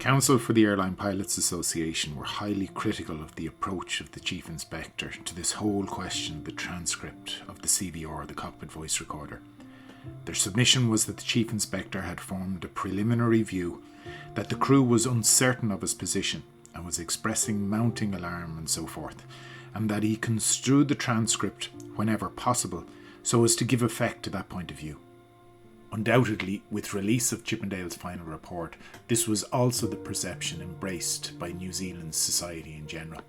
Counsel for the Airline Pilots Association were highly critical of the approach of the Chief Inspector to this whole question of the transcript of the CVR, the Cockpit Voice Recorder. Their submission was that the Chief Inspector had formed a preliminary view that the crew was uncertain of his position and was expressing mounting alarm and so forth, and that he construed the transcript whenever possible so as to give effect to that point of view. Undoubtedly, with release of Chippendale's final report, this was also the perception embraced by New Zealand's society in general.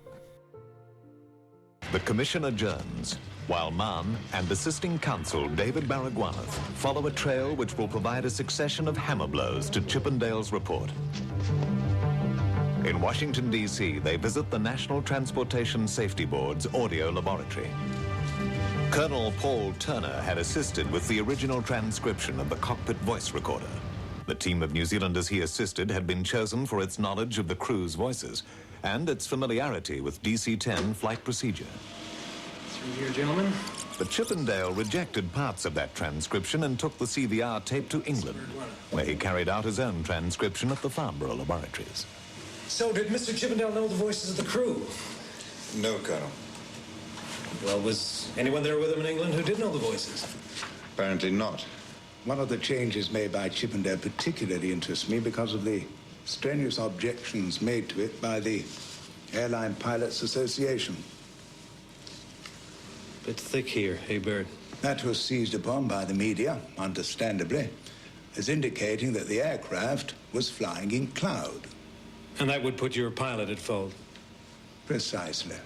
The Commission adjourns, while Mann and assisting counsel David Baragwanath follow a trail which will provide a succession of hammer blows to Chippendale's report. In Washington, D.C., they visit the National Transportation Safety Board's audio laboratory. Colonel Paul Turner had assisted with the original transcription of the Cockpit Voice Recorder. The team of New Zealanders he assisted had been chosen for its knowledge of the crew's voices and its familiarity with DC-10 flight procedure. Through here, gentlemen. But Chippendale rejected parts of that transcription and took the CVR tape to England, where he carried out his own transcription at the Farnborough laboratories. So, did Mr. Chippendale know the voices of the crew? No, Colonel. Well, was anyone there with him in England who did know the voices? Apparently not. One of the changes made by Chippendale particularly interests me because of the strenuous objections made to it by the Airline Pilots Association. Bit thick here, hey, Bird? That was seized upon by the media, understandably, as indicating that the aircraft was flying in cloud. And that would put your pilot at fault? Precisely.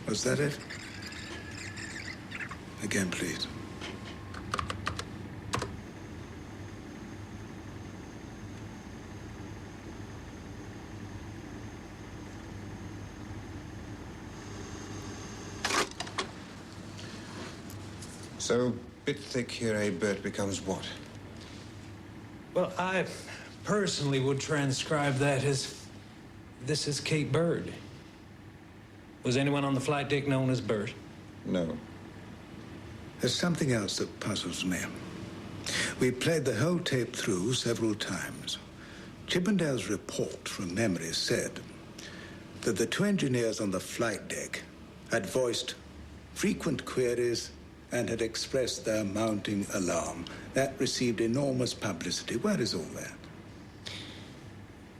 Was that it? Again, please. So, bit thick here, eh, Bert, becomes what? Well, I personally would transcribe that as, this is Kate Bird. Was anyone on the flight deck known as Bert? No. There's something else that puzzles me. We played the whole tape through several times. Chippendale's report from memory said that the two engineers on the flight deck had voiced frequent queries and had expressed their mounting alarm. That received enormous publicity. Where is all that?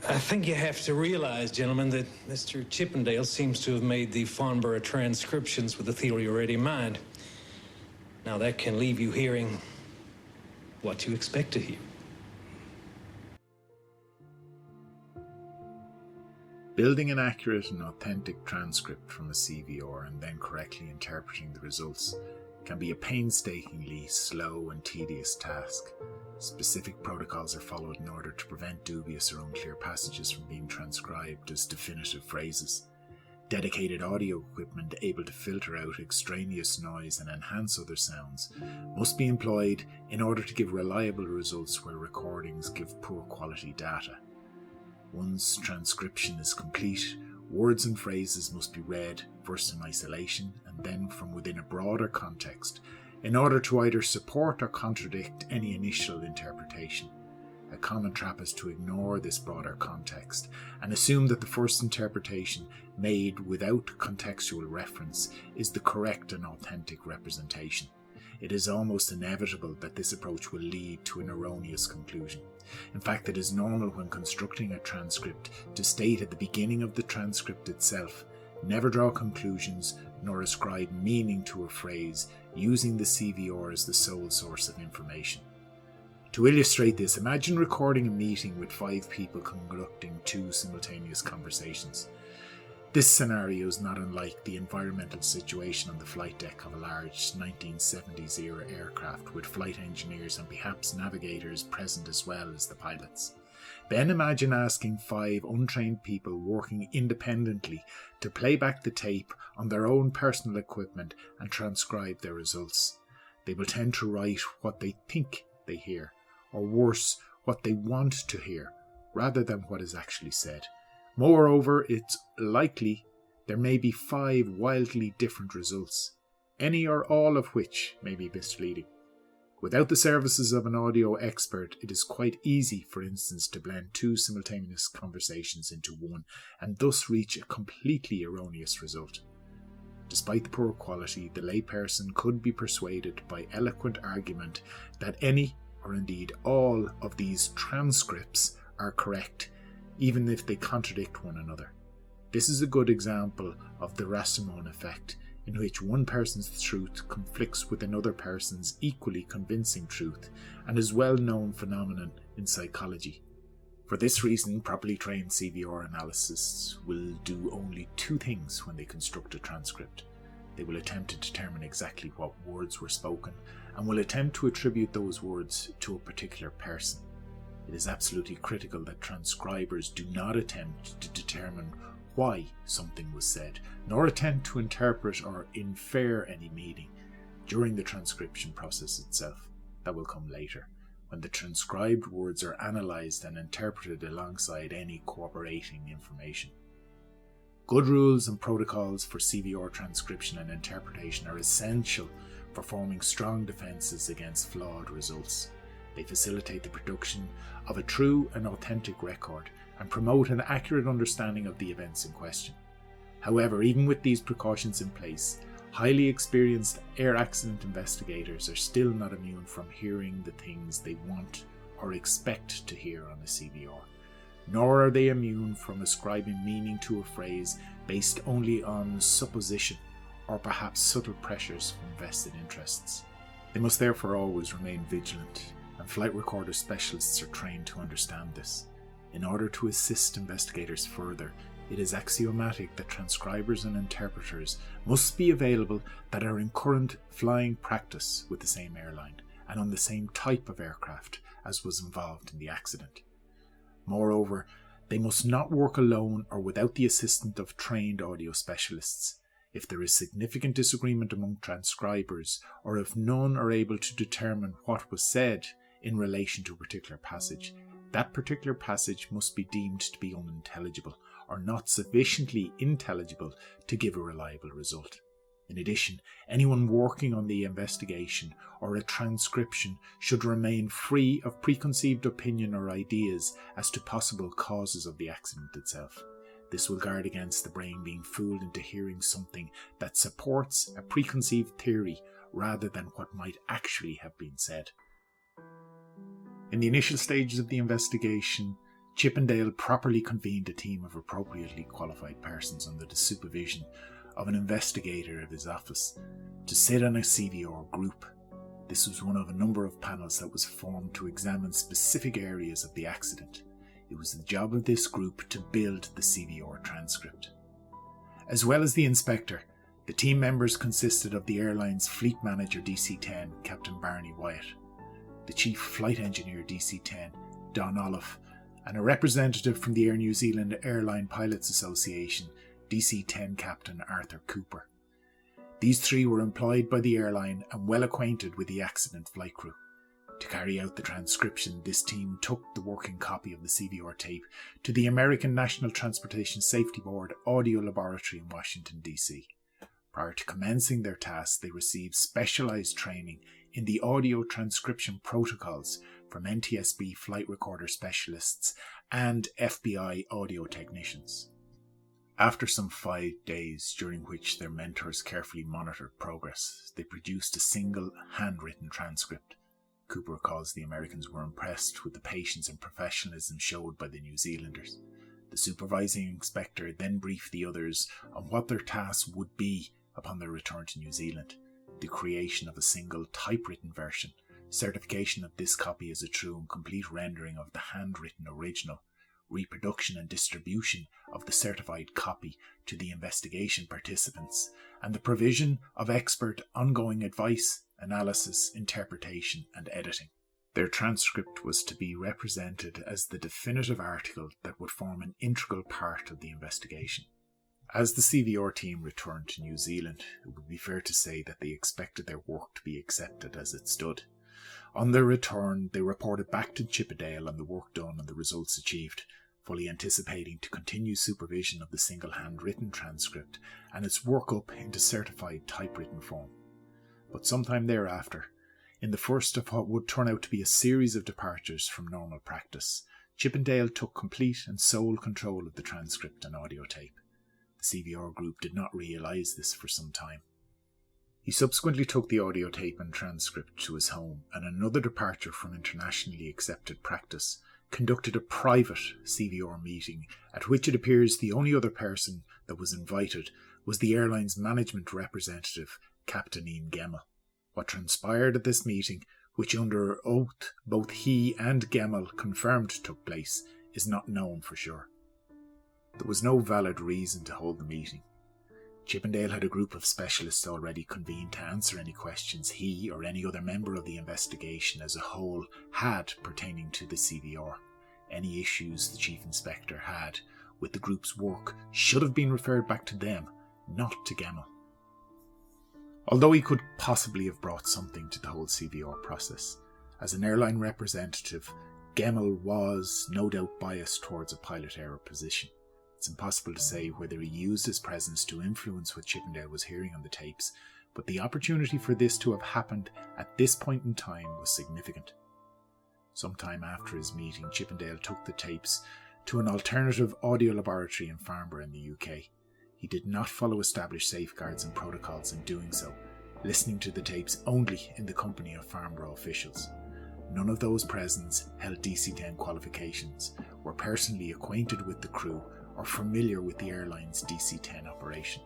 I think you have to realize, gentlemen, that Mr. Chippendale seems to have made the Farnborough transcriptions with a theory already in mind. Now, that can leave you hearing what you expect to hear. Building an accurate and authentic transcript from a CVR and then correctly interpreting the results can be a painstakingly slow and tedious task. Specific protocols are followed in order to prevent dubious or unclear passages from being transcribed as definitive phrases. Dedicated audio equipment able to filter out extraneous noise and enhance other sounds must be employed in order to give reliable results where recordings give poor quality data. Once transcription is complete, words and phrases must be read first in isolation and then from within a broader context in order to either support or contradict any initial interpretation. A common trap is to ignore this broader context and assume that the first interpretation made without contextual reference is the correct and authentic representation. It is almost inevitable that this approach will lead to an erroneous conclusion. In fact, it is normal when constructing a transcript to state at the beginning of the transcript itself, never draw conclusions nor ascribe meaning to a phrase using the CVR as the sole source of information. To illustrate this, imagine recording a meeting with 5 people conducting 2 simultaneous conversations. This scenario is not unlike the environmental situation on the flight deck of a large 1970s era aircraft with flight engineers and perhaps navigators present as well as the pilots. Then imagine asking 5 untrained people working independently to play back the tape on their own personal equipment and transcribe their results. They will tend to write what they think they hear, or worse, what they want to hear, rather than what is actually said. Moreover, it's likely there may be 5 wildly different results, any or all of which may be misleading. Without the services of an audio expert, it is quite easy, for instance, to blend 2 simultaneous conversations into one and thus reach a completely erroneous result. Despite the poor quality, the layperson could be persuaded by eloquent argument that any, or indeed all, of these transcripts are correct, even if they contradict one another. This is a good example of the Rassimon effect, in which one person's truth conflicts with another person's equally convincing truth, and is a well-known phenomenon in psychology. For this reason, properly trained CVR analysts will do only 2 things when they construct a transcript. They will attempt to determine exactly what words were spoken, and will attempt to attribute those words to a particular person. It is absolutely critical that transcribers do not attempt to determine why something was said, nor attempt to interpret or infer any meaning during the transcription process itself. That will come later, when the transcribed words are analysed and interpreted alongside any corroborating information. Good rules and protocols for CVR transcription and interpretation are essential for forming strong defences against flawed results. They facilitate the production of a true and authentic record and promote an accurate understanding of the events in question. However, even with these precautions in place, highly experienced air accident investigators are still not immune from hearing the things they want or expect to hear on a CVR, nor are they immune from ascribing meaning to a phrase based only on supposition or perhaps subtle pressures from vested interests. They must therefore always remain vigilant, and flight recorder specialists are trained to understand this. In order to assist investigators further, it is axiomatic that transcribers and interpreters must be available that are in current flying practice with the same airline and on the same type of aircraft as was involved in the accident. Moreover, they must not work alone or without the assistance of trained audio specialists. If there is significant disagreement among transcribers, or if none are able to determine what was said in relation to a particular passage, that particular passage must be deemed to be unintelligible or not sufficiently intelligible to give a reliable result. In addition, anyone working on the investigation or a transcription should remain free of preconceived opinion or ideas as to possible causes of the accident itself. This will guard against the brain being fooled into hearing something that supports a preconceived theory rather than what might actually have been said. In the initial stages of the investigation, Chippendale properly convened a team of appropriately qualified persons under the supervision of an investigator of his office to sit on a CVR group. This was one of a number of panels that was formed to examine specific areas of the accident. It was the job of this group to build the CVR transcript. As well as the inspector, the team members consisted of the airline's fleet manager DC-10, Captain Barney Wyatt, the chief flight engineer DC-10, Don Olive, and a representative from the Air New Zealand Airline Pilots Association, DC-10 Captain Arthur Cooper. These 3 were employed by the airline and well acquainted with the accident flight crew. To carry out the transcription, this team took the working copy of the CVR tape to the American National Transportation Safety Board Audio Laboratory in Washington, D.C. Prior to commencing their task, they received specialised training in the audio transcription protocols from NTSB flight recorder specialists and FBI audio technicians. After some 5 days, during which their mentors carefully monitored progress, they produced a single handwritten transcript. Cooper recalls the Americans were impressed with the patience and professionalism showed by the New Zealanders. The supervising inspector then briefed the others on what their task would be upon their return to New Zealand: the creation of a single typewritten version, certification of this copy as a true and complete rendering of the handwritten original, reproduction and distribution of the certified copy to the investigation participants, and the provision of expert ongoing advice, analysis, interpretation and editing. Their transcript was to be represented as the definitive article that would form an integral part of the investigation. As the CVR team returned to New Zealand, it would be fair to say that they expected their work to be accepted as it stood. On their return, they reported back to Chippendale on the work done and the results achieved. fully anticipating to continue supervision of the single handwritten transcript and its work-up into certified typewritten form. But sometime thereafter, in the first of what would turn out to be a series of departures from normal practice, Chippendale took complete and sole control of the transcript and audio tape. The CVR group did not realise this for some time. He subsequently took the audio tape and transcript to his home, and another departure from internationally accepted practice, conducted a private CVR meeting at which it appears the only other person that was invited was the airline's management representative, Captain Ian Gemmell. What transpired at this meeting, which under oath both he and Gemmell confirmed took place, is not known for sure. There was no valid reason to hold the meeting. Chippendale had a group of specialists already convened to answer any questions he or any other member of the investigation as a whole had pertaining to the CVR. Any issues the Chief Inspector had with the group's work should have been referred back to them, not to Gemmell. Although he could possibly have brought something to the whole CVR process, as an airline representative, Gemmell was no doubt biased towards a pilot error position. It's impossible to say whether he used his presence to influence what Chippendale was hearing on the tapes, but the opportunity for this to have happened at this point in time was significant. Sometime after his meeting, Chippendale took the tapes to an alternative audio laboratory in Farnborough in the UK. He did not follow established safeguards and protocols in doing so, listening to the tapes only in the company of Farnborough officials. None of those present held DC-10 qualifications, were personally acquainted with the crew, or familiar with the airline's DC-10 operation.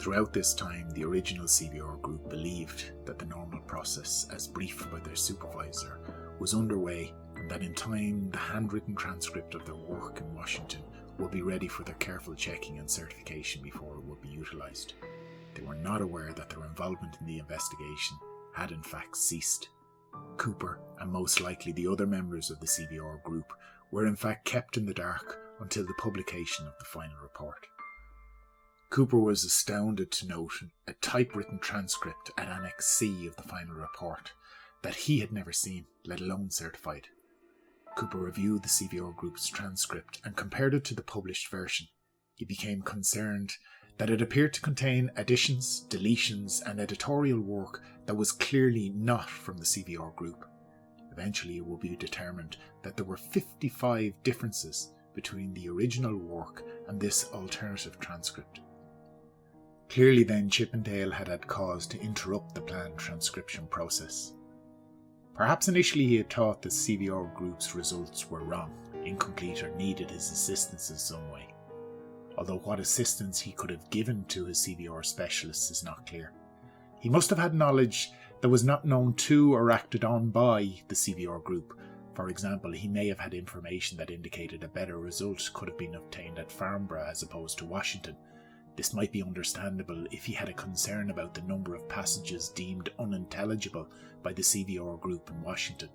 Throughout this time, the original CVR group believed that the normal process, as briefed by their supervisor, was underway, and that in time the handwritten transcript of their work in Washington would be ready for their careful checking and certification before it would be utilised. They were not aware that their involvement in the investigation had in fact ceased. Cooper, and most likely the other members of the CVR group, were in fact kept in the dark until the publication of the final report. Cooper was astounded to note a typewritten transcript at Annex C of the final report that he had never seen, let alone certified. Cooper reviewed the CVR group's transcript and compared it to the published version. He became concerned that it appeared to contain additions, deletions, and editorial work that was clearly not from the CVR group. Eventually it would be determined that there were 55 differences between the original work and this alternative transcript. Clearly then Chippendale had cause to interrupt the planned transcription process. Perhaps initially he had thought the CVR group's results were wrong, incomplete, or needed his assistance in some way. Although what assistance he could have given to his CVR specialists is not clear. He must have had knowledge that was not known to or acted on by the CVR group. For example, he may have had information that indicated a better result could have been obtained at Farnborough as opposed to Washington. This might be understandable if he had a concern about the number of passages deemed unintelligible by the CVR group in Washington.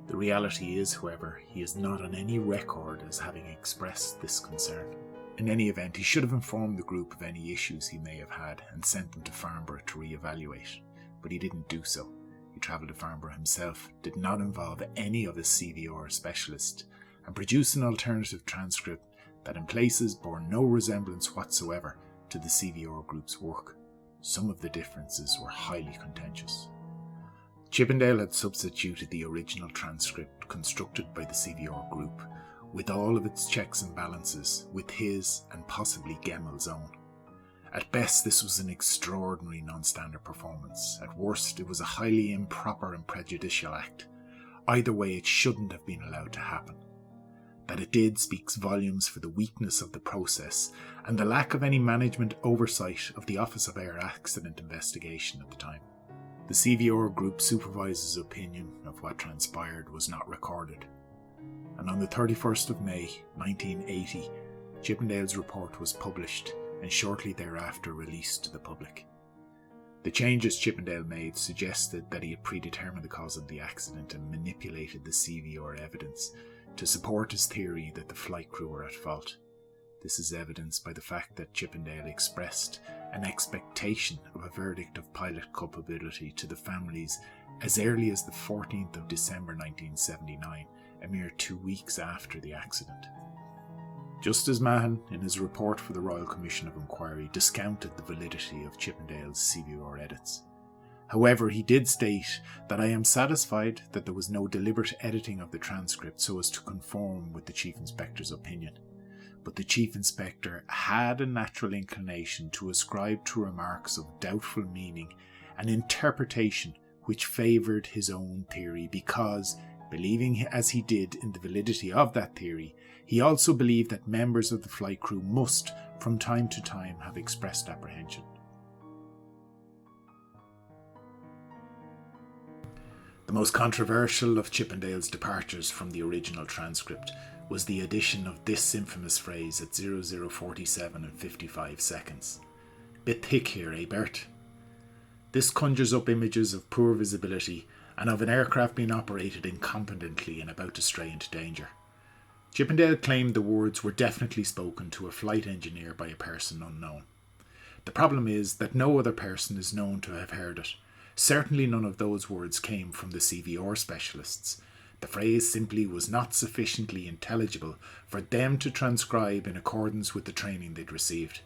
The reality is, however, he is not on any record as having expressed this concern. In any event, he should have informed the group of any issues he may have had and sent them to Farnborough to re-evaluate, but he didn't do so. He travelled to Farnborough himself, did not involve any of his CVR specialists, and produced an alternative transcript that in places bore no resemblance whatsoever to the CVR group's work. Some of the differences were highly contentious. Chippendale had substituted the original transcript constructed by the CVR group, with all of its checks and balances, with his and possibly Gemmell's own. At best, this was an extraordinary non-standard performance. At worst, it was a highly improper and prejudicial act. Either way, it shouldn't have been allowed to happen. That it did speaks volumes for the weakness of the process and the lack of any management oversight of the Office of Air Accident Investigation at the time. The CVR group supervisor's opinion of what transpired was not recorded, and on the 31st of May 1980, Chippendale's report was published and shortly thereafter released to the public. The changes Chippendale made suggested that he had predetermined the cause of the accident and manipulated the CVR evidence to support his theory that the flight crew were at fault. This is evidenced by the fact that Chippendale expressed an expectation of a verdict of pilot culpability to the families as early as the 14th of December 1979, a mere 2 weeks after the accident. Justice Mahon, in his report for the Royal Commission of Inquiry, discounted the validity of Chippendale's CVR edits. However, he did state that I am satisfied that there was no deliberate editing of the transcript so as to conform with the Chief Inspector's opinion. But the Chief Inspector had a natural inclination to ascribe to remarks of doubtful meaning an interpretation which favoured his own theory because, believing as he did in the validity of that theory, he also believed that members of the flight crew must, from time to time, have expressed apprehension. The most controversial of Chippendale's departures from the original transcript was the addition of this infamous phrase at 0047 and 55 seconds. "Bit thick here, eh, Bert?" This conjures up images of poor visibility and of an aircraft being operated incompetently and about to stray into danger. Chippendale claimed the words were definitely spoken to a flight engineer by a person unknown. The problem is that no other person is known to have heard it. Certainly none of those words came from the CVR specialists. The phrase simply was not sufficiently intelligible for them to transcribe in accordance with the training they'd received.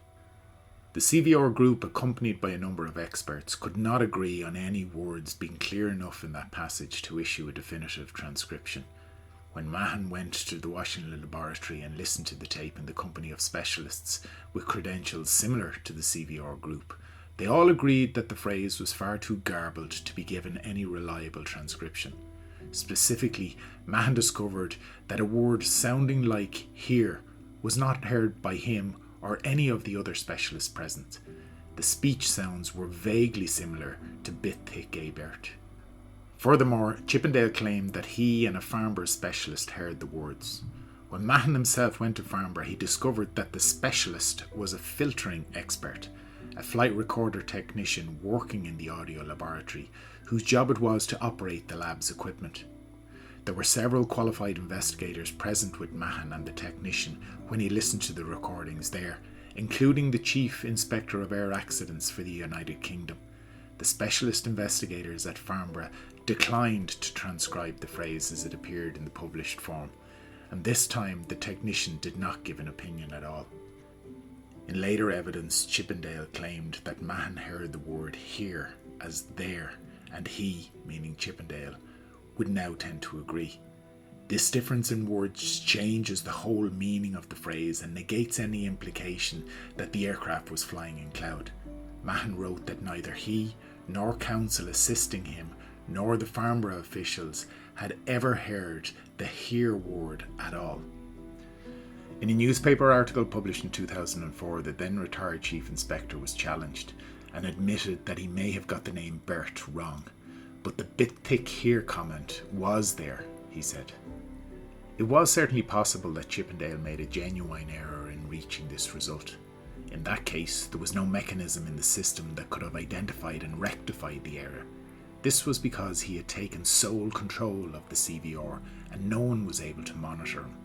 The CVR group, accompanied by a number of experts, could not agree on any words being clear enough in that passage to issue a definitive transcription. When Mahon went to the Washington laboratory and listened to the tape in the company of specialists with credentials similar to the CVR group, they all agreed that the phrase was far too garbled to be given any reliable transcription. Specifically, Mahon discovered that a word sounding like "here" was not heard by him or any of the other specialists present. The speech sounds were vaguely similar to "bit thick, eh, Bert?" Furthermore, Chippendale claimed that he and a Farnborough specialist heard the words. When Mahon himself went to Farnborough, he discovered that the specialist was a filtering expert, a flight recorder technician working in the audio laboratory, whose job it was to operate the lab's equipment. There were several qualified investigators present with Mahon and the technician when he listened to the recordings there, including the Chief Inspector of Air Accidents for the United Kingdom. The specialist investigators at Farnborough declined to transcribe the phrase as it appeared in the published form, and this time the technician did not give an opinion at all. In later evidence, Chippendale claimed that Mahon heard the word "here" as "there," and he, meaning Chippendale, would now tend to agree. This difference in words changes the whole meaning of the phrase and negates any implication that the aircraft was flying in cloud. Mahon wrote that neither he nor counsel assisting him nor the Farnborough officials had ever heard the "here" word at all. In a newspaper article published in 2004, the then retired Chief Inspector was challenged and admitted that he may have got the name Bert wrong, but the "bit thick here" comment was there, he said. It was certainly possible that Chippendale made a genuine error in reaching this result. In that case, there was no mechanism in the system that could have identified and rectified the error. This was because he had taken sole control of the CVR and no one was able to monitor him.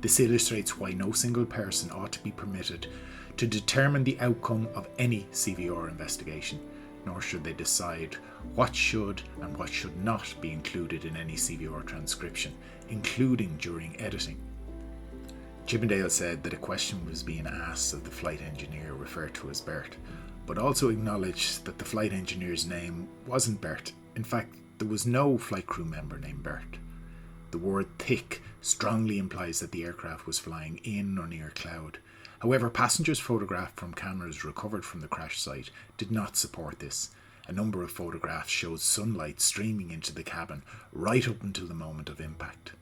This illustrates why no single person ought to be permitted to determine the outcome of any CVR investigation, nor should they decide what should and what should not be included in any CVR transcription, including during editing. Chippendale said that a question was being asked of the flight engineer referred to as Bert, but also acknowledged that the flight engineer's name wasn't Bert. In fact, there was no flight crew member named Bert. The word "thick" strongly implies that the aircraft was flying in or near cloud. However, passengers photographed from cameras recovered from the crash site did not support this. A number of photographs showed sunlight streaming into the cabin right up until the moment of impact.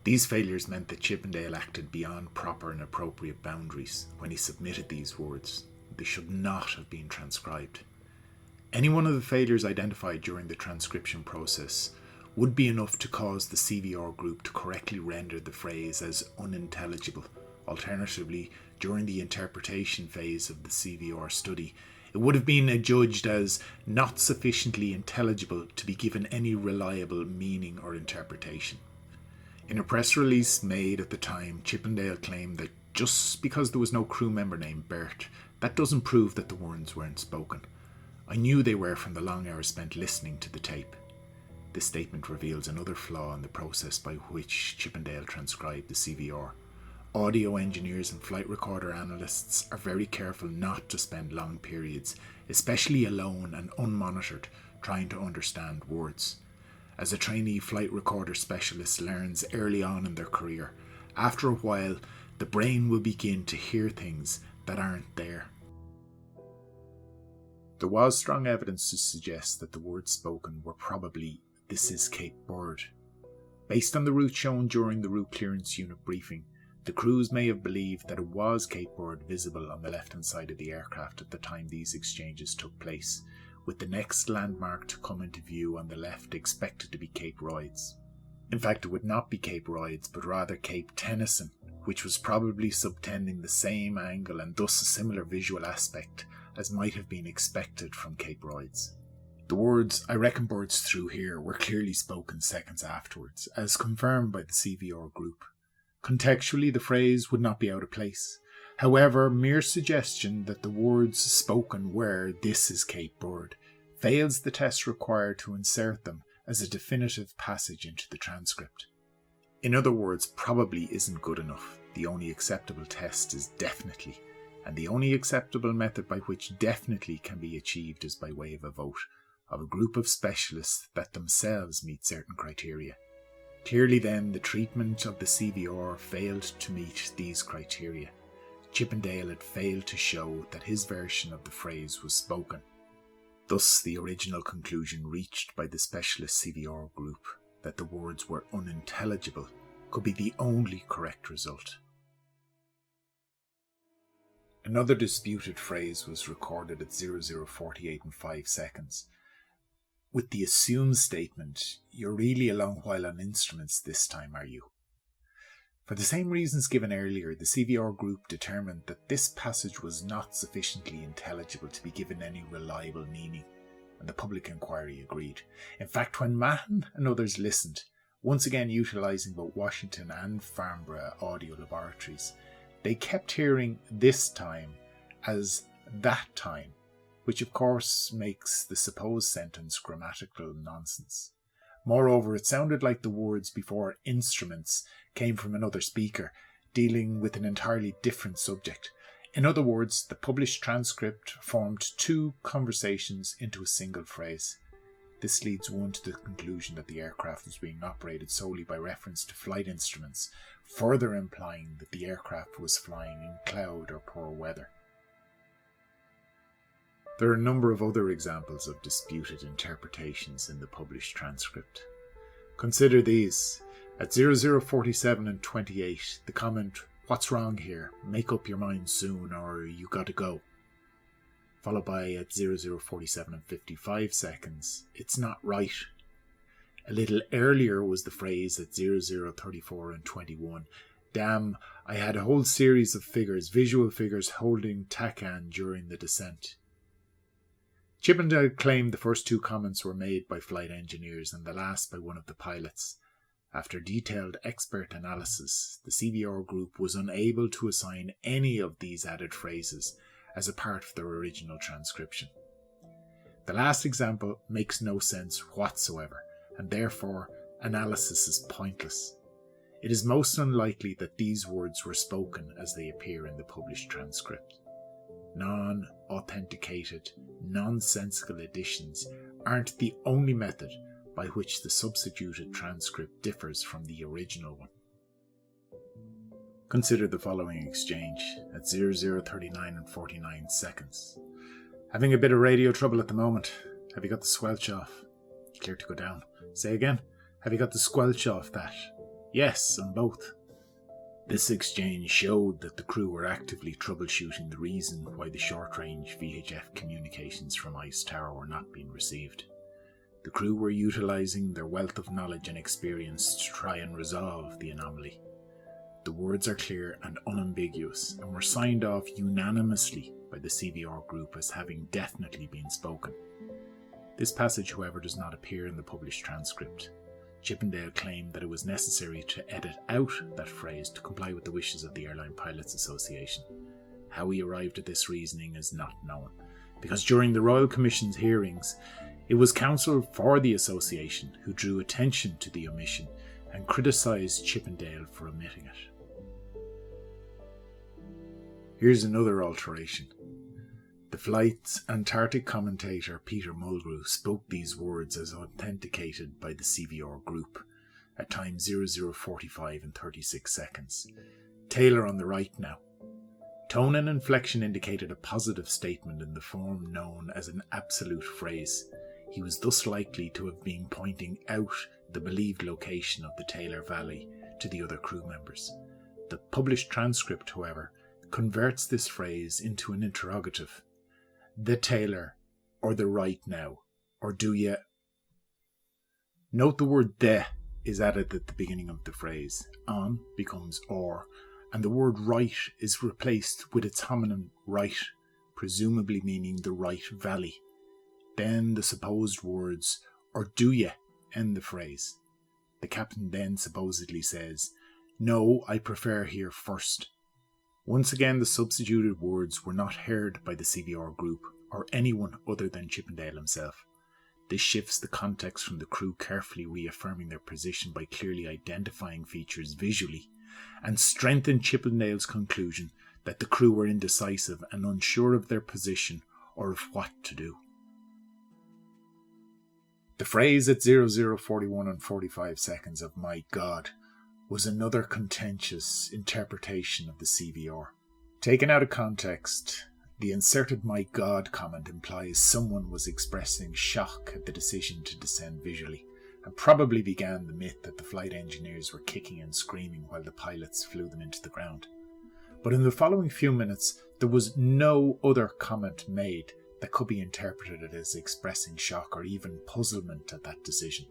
These failures meant that Chippendale acted beyond proper and appropriate boundaries when he submitted these words. They should not have been transcribed. Any one of the failures identified during the transcription process would be enough to cause the CVR group to correctly render the phrase as unintelligible. Alternatively, during the interpretation phase of the CVR study, it would have been adjudged as not sufficiently intelligible to be given any reliable meaning or interpretation. In a press release made at the time, Chippendale claimed that just because there was no crew member named Bert, that doesn't prove that the words weren't spoken. I knew they were from the long hours spent listening to the tape. This statement reveals another flaw in the process by which Chippendale transcribed the CVR. Audio engineers and flight recorder analysts are very careful not to spend long periods, especially alone and unmonitored, trying to understand words. As a trainee flight recorder specialist learns early on in their career, after a while, the brain will begin to hear things that aren't there. There was strong evidence to suggest that the words spoken were probably "This is Cape Bird." Based on the route shown during the route clearance unit briefing, the crews may have believed that it was Cape Bird visible on the left-hand side of the aircraft at the time these exchanges took place, with the next landmark to come into view on the left expected to be Cape Royds. In fact, it would not be Cape Royds, but rather Cape Tennyson, which was probably subtending the same angle and thus a similar visual aspect as might have been expected from Cape Royds. The words "I reckon birds through here" were clearly spoken seconds afterwards, as confirmed by the CVR group. Contextually, the phrase would not be out of place. However, mere suggestion that the words spoken were "This is Cape Bird" fails the test required to insert them as a definitive passage into the transcript. In other words, probably isn't good enough. The only acceptable test is definitely, and the only acceptable method by which definitely can be achieved is by way of a vote of a group of specialists that themselves meet certain criteria. Clearly then, the treatment of the CVR failed to meet these criteria. Chippendale had failed to show that his version of the phrase was spoken. Thus, the original conclusion reached by the specialist CVR group that the words were unintelligible could be the only correct result. Another disputed phrase was recorded at 0048 and 5 seconds, with the assumed statement, "You're really a long while on instruments this time, are you?" For the same reasons given earlier, the CVR group determined that this passage was not sufficiently intelligible to be given any reliable meaning, and the public inquiry agreed. In fact, when Mahon and others listened, once again utilising both Washington and Farnborough audio laboratories, they kept hearing "this time" as "that time," which of course makes the supposed sentence grammatical nonsense. Moreover, it sounded like the words before "instruments" came from another speaker, dealing with an entirely different subject. In other words, the published transcript formed two conversations into a single phrase. This leads one to the conclusion that the aircraft was being operated solely by reference to flight instruments, further implying that the aircraft was flying in cloud or poor weather. There are a number of other examples of disputed interpretations in the published transcript. Consider these. At 0047 and 28, the comment, "What's wrong here? Make up your mind soon or you gotta go." Followed by at 0047 and 55 seconds, "It's not right." A little earlier was the phrase at 0034 and 21, "Damn, I had a whole series of figures, visual figures holding TACAN during the descent." Chippendale claimed the first two comments were made by flight engineers and the last by one of the pilots. After detailed expert analysis, the CVR group was unable to assign any of these added phrases as a part of their original transcription. The last example makes no sense whatsoever, and therefore analysis is pointless. It is most unlikely that these words were spoken as they appear in the published transcript. Non-authenticated, nonsensical additions aren't the only method by which the substituted transcript differs from the original one. Consider the following exchange at 0039 and 49 seconds. "Having a bit of radio trouble at the moment. Have you got the squelch off?" "Clear to go down." "Say again." "Have you got the squelch off that?" "Yes, on both." This exchange showed that the crew were actively troubleshooting the reason why the short-range VHF communications from Ice Tower were not being received. The crew were utilising their wealth of knowledge and experience to try and resolve the anomaly. The words are clear and unambiguous and were signed off unanimously by the CVR group as having definitely been spoken. This passage, however, does not appear in the published transcript. Chippendale claimed that it was necessary to edit out that phrase to comply with the wishes of the Airline Pilots Association. How he arrived at this reasoning is not known, because during the Royal Commission's hearings, It was counsel for the association who drew attention to the omission and criticised Chippendale for omitting it. Here's another alteration. The flight's Antarctic commentator Peter Mulgrew spoke these words as authenticated by the CVR group at time 00:45 and 36 seconds. Taylor on the right now. Tone and inflection indicated a positive statement in the form known as an absolute phrase. He was thus likely to have been pointing out the believed location of the Taylor Valley to the other crew members. The published transcript, however, converts this phrase into an interrogative. The Taylor, or the right now, or do ya? Note the word the is added at the beginning of the phrase. On becomes or, and the word right is replaced with its homonym right, presumably meaning the right valley. Then the supposed words, or do ya, end the phrase. The captain then supposedly says, no, I prefer here first. Once again, the substituted words were not heard by the CVR group or anyone other than Chippendale himself. This shifts the context from the crew carefully reaffirming their position by clearly identifying features visually, and strengthened Chippendale's conclusion that the crew were indecisive and unsure of their position or of what to do. The phrase at 00:41 and 45 seconds of "my God" was another contentious interpretation of the CVR. Taken out of context, the inserted "my God" comment implies someone was expressing shock at the decision to descend visually, and probably began the myth that the flight engineers were kicking and screaming while the pilots flew them into the ground. But in the following few minutes, there was no other comment made that could be interpreted as expressing shock or even puzzlement at that decision.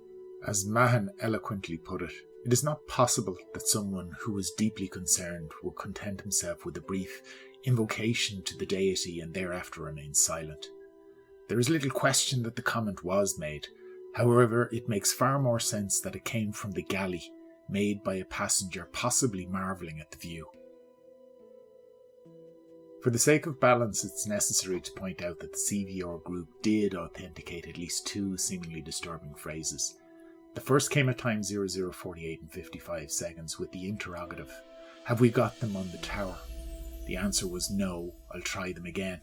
As Mahan eloquently put it, it is not possible that someone who was deeply concerned would content himself with a brief invocation to the deity and thereafter remain silent. There is little question that the comment was made. However, it makes far more sense that it came from the galley, made by a passenger possibly marvelling at the view. For the sake of balance, it's necessary to point out that the CVR group did authenticate at least two seemingly disturbing phrases. The first came at time 00:48 and 55 seconds with the interrogative, "Have we got them on the tower?" The answer was no, "I'll try them again."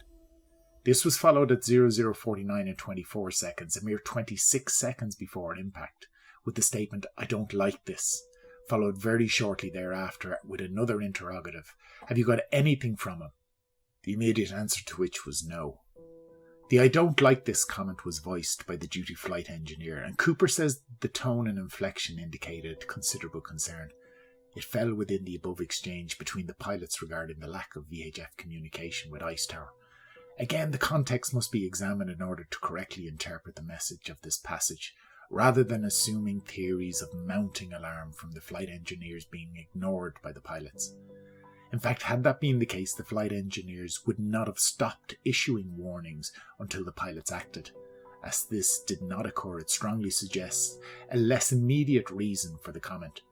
This was followed at 00:49 and 24 seconds, a mere 26 seconds before impact, with the statement, "I don't like this," followed very shortly thereafter with another interrogative, "Have you got anything from him?" The immediate answer to which was no. The "I don't like this" comment was voiced by the duty flight engineer, and Cooper says the tone and inflection indicated considerable concern. It fell within the above exchange between the pilots regarding the lack of VHF communication with Ice Tower. Again, the context must be examined in order to correctly interpret the message of this passage, rather than assuming theories of mounting alarm from the flight engineers being ignored by the pilots. In fact, had that been the case, the flight engineers would not have stopped issuing warnings until the pilots acted. As this did not occur, it strongly suggests a less immediate reason for the comment.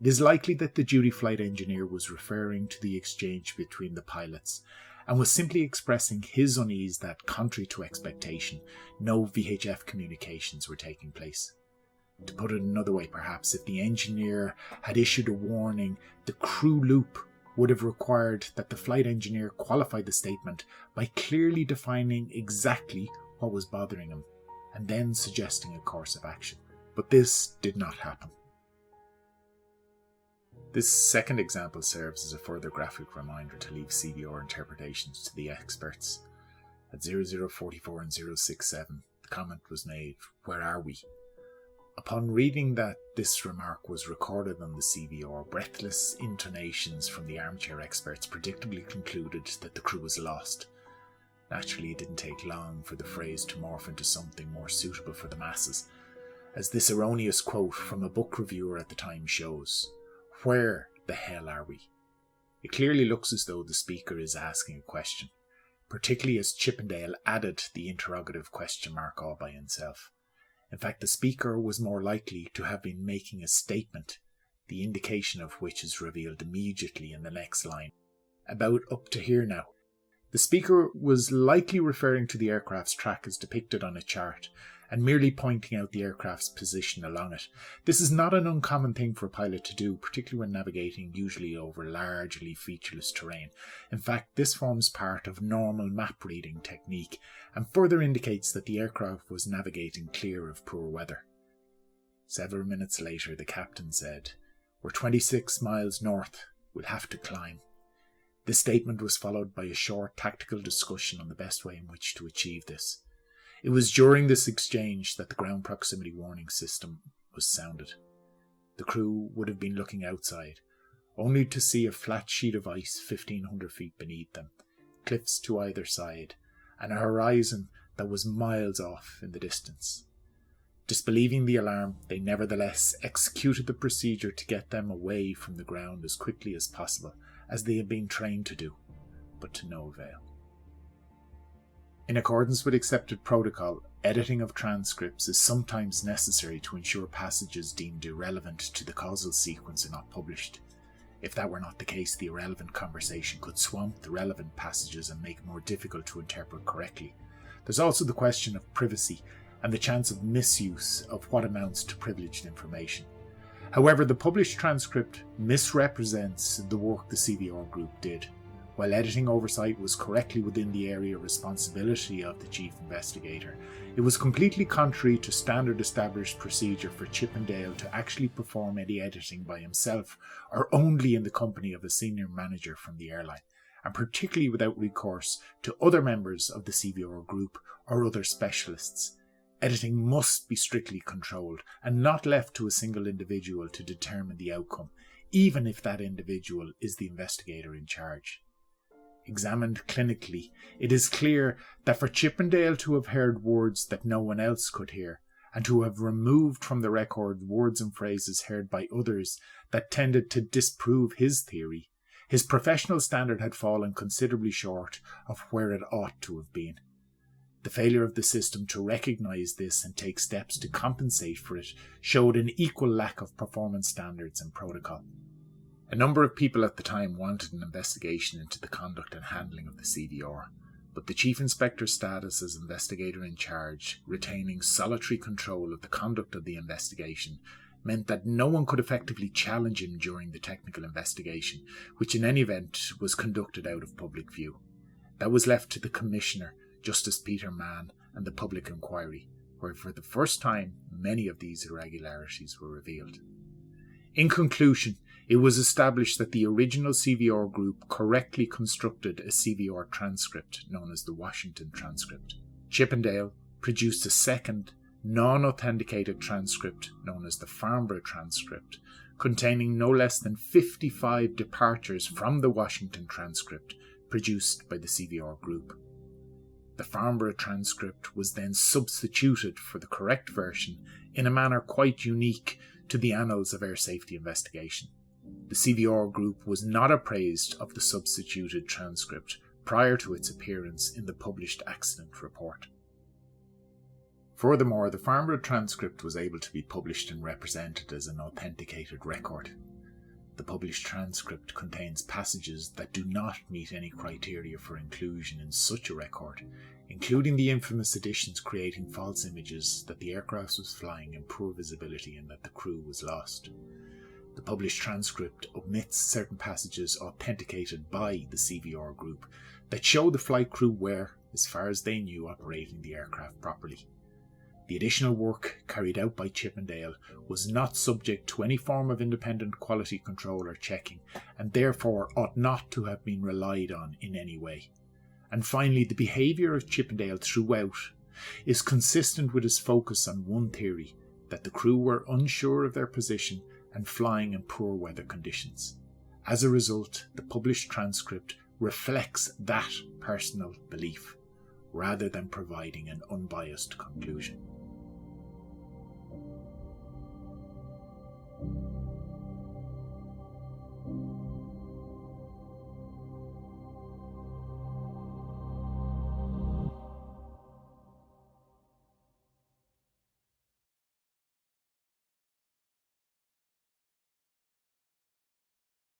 It is likely that the duty flight engineer was referring to the exchange between the pilots and was simply expressing his unease that, contrary to expectation, no VHF communications were taking place. To put it another way, perhaps, if the engineer had issued a warning, the crew loop would have required that the flight engineer qualify the statement by clearly defining exactly what was bothering him, and then suggesting a course of action. But this did not happen. This second example serves as a further graphic reminder to leave CVR interpretations to the experts. At 00:44 and 067, the comment was made, "Where are we?" Upon reading that this remark was recorded on the CVR, breathless intonations from the armchair experts predictably concluded that the crew was lost. Naturally, it didn't take long for the phrase to morph into something more suitable for the masses, as this erroneous quote from a book reviewer at the time shows. Where the hell are we? It clearly looks as though the speaker is asking a question, particularly as Chippendale added the interrogative question mark all by himself. In fact, the speaker was more likely to have been making a statement, the indication of which is revealed immediately in the next line. About up to here now. The speaker was likely referring to the aircraft's track as depicted on a chart, and merely pointing out the aircraft's position along it. This is not an uncommon thing for a pilot to do, particularly when navigating usually over largely featureless terrain. In fact, this forms part of normal map reading technique and further indicates that the aircraft was navigating clear of poor weather. Several minutes later, the captain said, "We're 26 miles north. We'll have to climb." This statement was followed by a short tactical discussion on the best way in which to achieve this. It was during this exchange that the ground proximity warning system was sounded. The crew would have been looking outside, only to see a flat sheet of ice 1,500 feet beneath them, cliffs to either side, and a horizon that was miles off in the distance. Disbelieving the alarm, they nevertheless executed the procedure to get them away from the ground as quickly as possible, as they had been trained to do, but to no avail. In accordance with accepted protocol, editing of transcripts is sometimes necessary to ensure passages deemed irrelevant to the causal sequence are not published. If that were not the case, the irrelevant conversation could swamp the relevant passages and make it more difficult to interpret correctly. There's also the question of privacy and the chance of misuse of what amounts to privileged information. However, the published transcript misrepresents the work the CVR group did. While editing oversight was correctly within the area of responsibility of the Chief Investigator, it was completely contrary to standard established procedure for Chippendale to actually perform any editing by himself or only in the company of a senior manager from the airline, and particularly without recourse to other members of the CVR group or other specialists. Editing must be strictly controlled and not left to a single individual to determine the outcome, even if that individual is the investigator in charge. Examined clinically, it is clear that for Chippendale to have heard words that no one else could hear, and to have removed from the record words and phrases heard by others that tended to disprove his theory, his professional standard had fallen considerably short of where it ought to have been. The failure of the system to recognise this and take steps to compensate for it showed an equal lack of performance standards and protocol. A number of people at the time wanted an investigation into the conduct and handling of the CVR, but the Chief Inspector's status as investigator in charge, retaining solitary control of the conduct of the investigation, meant that no one could effectively challenge him during the technical investigation, which in any event was conducted out of public view. That was left to the Commissioner, Justice Peter Mann, and the public inquiry, where for the first time many of these irregularities were revealed. In conclusion, it was established that the original CVR group correctly constructed a CVR transcript known as the Washington transcript. Chippendale produced a second, non-authenticated transcript known as the Farnborough transcript, containing no less than 55 departures from the Washington transcript produced by the CVR group. The Farnborough transcript was then substituted for the correct version in a manner quite unique to the annals of air safety investigation. The CVR group was not appraised of the substituted transcript prior to its appearance in the published accident report. Furthermore, the Farnborough transcript was able to be published and represented as an authenticated record. The published transcript contains passages that do not meet any criteria for inclusion in such a record, including the infamous additions creating false images that the aircraft was flying in poor visibility and that the crew was lost. The published transcript omits certain passages authenticated by the CVR group that show the flight crew were, as far as they knew, operating the aircraft properly. The additional work carried out by Chippendale was not subject to any form of independent quality control or checking, and therefore ought not to have been relied on in any way. And finally, the behaviour of Chippendale throughout is consistent with his focus on one theory, that the crew were unsure of their position and flying in poor weather conditions. As a result, the published transcript reflects that personal belief, rather than providing an unbiased conclusion.